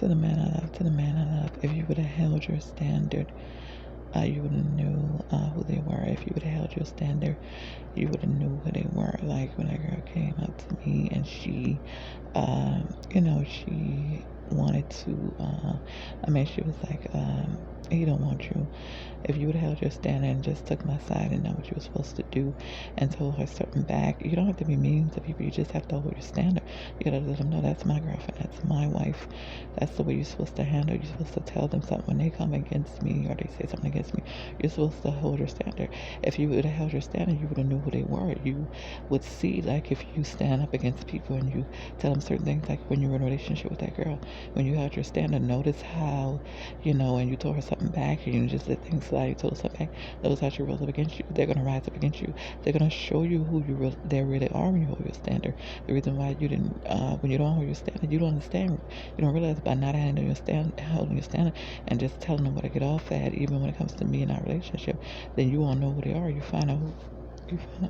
to the man I love, to the man I love. If you would have held your standard, you would have knew who they were. If you would have held your standard, you would have knew who they were. Like when that girl came up to me and she, she wanted to, she was like, he don't want you. If you would have held your stand and just took my side and know what you were supposed to do and told her something back, you don't have to be mean to people. You just have to hold your standard. You gotta let them know that's my girlfriend, that's my wife. That's the way you're supposed to handle it. You're supposed to tell them something when they come against me or they say something against me. You're supposed to hold your standard. If you would have held your standard, you would have knew who they were. You would see, like, if you stand up against people and you tell them certain things, like when you were in a relationship with that girl, when you held your standard, notice how, and you told her something back and you just let things slide, you told her something back, notice how she rose up against you. They're going to rise up against you. They're going to show you who they really are when you hold your standard. The reason why you didn't, when you don't hold your standard, you don't understand. You don't realize by not holding your standard and just telling them what to get off at, even when it comes to me and our relationship, then you won't know who they are. You find out who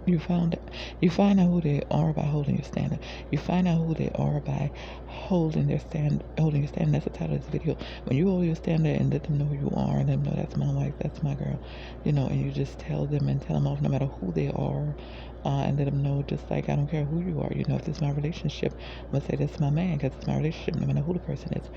you find out who they are by holding your standard. You find out who they are by holding your standard. That's the title of this video. When you hold your standard and let them know who you are, and let them know that's my wife, that's my girl, and you just tell them and tell them off no matter who they are, and let them know, just like, I don't care who you are. If this is my relationship, I'm gonna say this is my man because it's my relationship, no matter who the person is,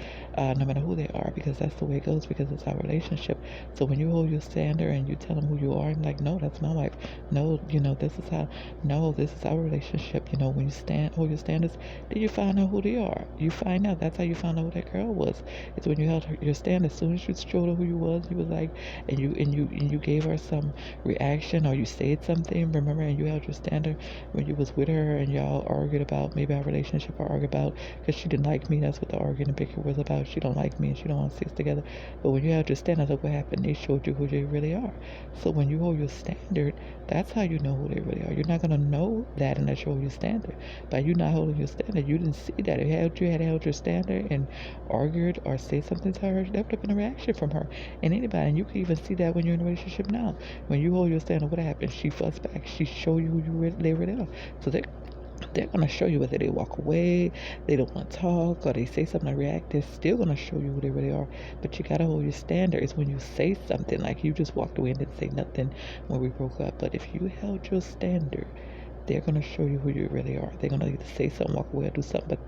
no matter who they are, because that's the way it goes, because it's our relationship. So when you hold your standard and you tell them who you are, I'm like, no, that's my wife. No, this is how. No, this is our relationship. When you hold your standards, then you find out who they are. You find out. That's how you found out who that girl was. It's when you held your stand. As soon as you showed her who you was like, and you gave her some reaction, or you said something. Remember, and you held your standard when you was with her and y'all argued about maybe our relationship, or argued about because she didn't like me. That's what the argument picture was about. She don't like me and she don't want to see us together. But when you held your standard, look what happened. They showed you who they really are. So when you hold your standard, that's how you know who they really are. You're not gonna know that unless you hold your standard. By you not holding your standard, you didn't see that. If you had held your standard and argued or say something to her, that would have been a reaction from her and anybody. And you can even see that when you're in a relationship now. When you hold your standard, what happens? She fuss back. She show you who they really are. So they're going to show you whether they walk away, they don't want to talk, or they say something to react. They're still going to show you who they really are. But you got to hold your standard. It's when you say something, like you just walked away and didn't say nothing when we broke up. But if you held your standard, they're going to show you who you really are. They're going to either say something, walk away, or do something, but they're